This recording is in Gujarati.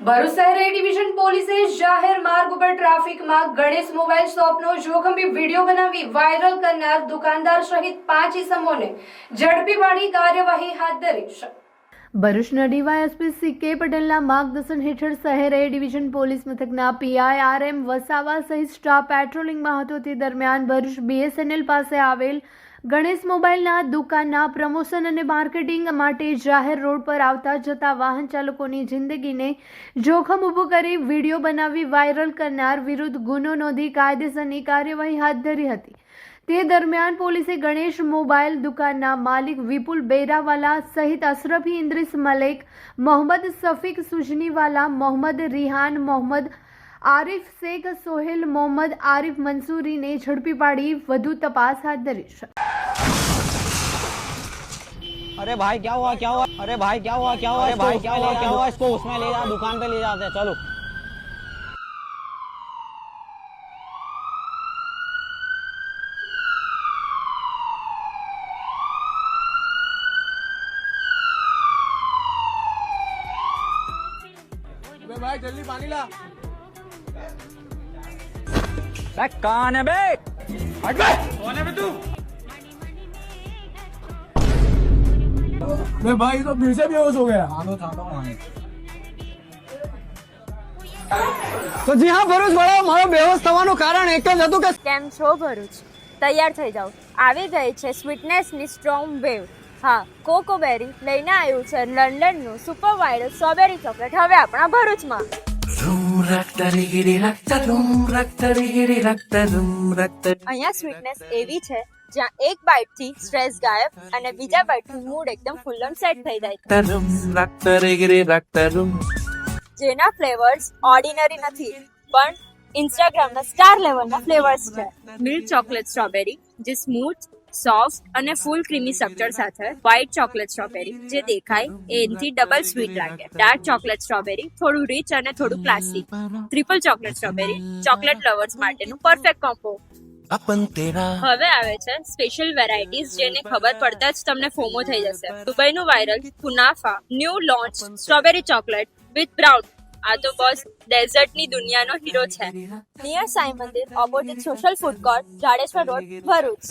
ભરૂચ શહેર એ ડિવિઝન પોલીસે જાહેર માર્ગ ઉપર ટ્રાફિકમાં ગણેશ મોબાઈલ શોપનો જોખમી વિડીયો બનાવી વાયરલ કરનાર દુકાનદાર સહિત 5 ઇસમોને ઝડપી પાડી કાર્યવાહી હાથ ધરી છે. ભરૂચના ડીવાયએસપી સી.કે. પટેલના માર્ગદર્શન હેઠળ શહેર એ ડિવિઝન પોલીસ મથકના પીઆઈ આર.એમ. વસાવા સહિત સ્ટાફ પેટ્રોલિંગમાં હતો. તે દરમિયાન ભરૂચ BSNL પાસે આવેલ ગણેશ મોબાઈલના દુકાનના પ્રમોશન અને માર્કેટિંગ માટે જાહેર રોડ પર આવતા જતા વાહન ચાલકોની જિંદગીને જોખમ ઊભું કરી વિડીયો બનાવી વાયરલ કરનાર વિરુદ્ધ ગુનો નોંધી કાયદેસરની કાર્યવાહી હાથ ધરી હતી. તે દરમિયાન પોલીસે ગણેશ મોબાઈલ દુકાનના માલિક વિપુલ બેરાવાલા સહિત અશરફી ઇન્દ્રિસ મલેક, મોહમ્મદ શફીક સુજનીવાલા, મોહમ્મદ રિહાન, મોહમ્મદ આરિફ શેખ, સોહેલ મોહમ્મદ આરિફ મંસૂરીને ઝડપી પાડી વધુ તપાસ હાથ ધરી છે. अरे भाई क्या हुआ क्या हुआ अरे भाई क्या हुआ क्या हुआ अरे भाई क्या हुआ इसको उसमें ले जा दुकान पे ले जाते हैं चलो. अबे भाई जल्दी पानी ला. बे कौन है बे हट बे. कौन है बे तू? अबे भाई तो फिर से बेहोश हो गया. તો જી હા ભરૂચ વાળો મારો બેહોશ થવાનું કારણ એક જ હતું કે કેમ છો ભરૂચ? તૈયાર થઈ જાઓ, આવી ગઈ છે સ્વીટનેસની સ્ટ્રોંગ વેવ. હા, કોકોબેરી લઈને આવ્યું છે લંડનનું સુપર વાઇલ્ડ સ્ટ્રોબેરી ચોકલેટ હવે આપણા ભરૂચમાં. અહીંયા સ્વીટનેસ એવી છે જ્યાં એક બાઈટ થી સ્ટ્રેસ ગાયબ અને બીજા બાઈટ થી મૂડ એકદમ ફૂલ ઓન સેટ થઈ જાય. જેના ફ્લેવર્સ ઓર્ડિનરી નથી પણ ઇન્સ્ટાગ્રામના સ્ટાર લેવલના ફ્લેવર્સ છે. મિલ્ક ચોકલેટ સ્ટ્રોબેરી જે સ્મૂથ, સોફ્ટ અને ફૂલ ક્રીમી સ્ટ્રક્ચર સાથે. વ્હાઇટ ચોકલેટ સ્ટ્રોબેરી જે દેખાય એનાથી ડબલ સ્વીટ લાગે. ડાર્ક ચોકલેટ સ્ટ્રોબેરી થોડું રીચ અને થોડું classy. Triple chocolate strawberry chocolate lovers માટેનું પરફેક્ટ કોમ્બો. હવે આવે છે સ્પેશિયલ વેરાયટીઝ જેને ખબર પડતા જ તમને ફોમો થઈ જશે. દુબઈનું વાયરલ કુનાફા new launch strawberry chocolate with brown. આ તો બસ ડેઝર્ટની દુનિયાનો હીરો છે. નિયર સાઈ મંદિર opposite social food court, Jadeshwar road, Bharuch.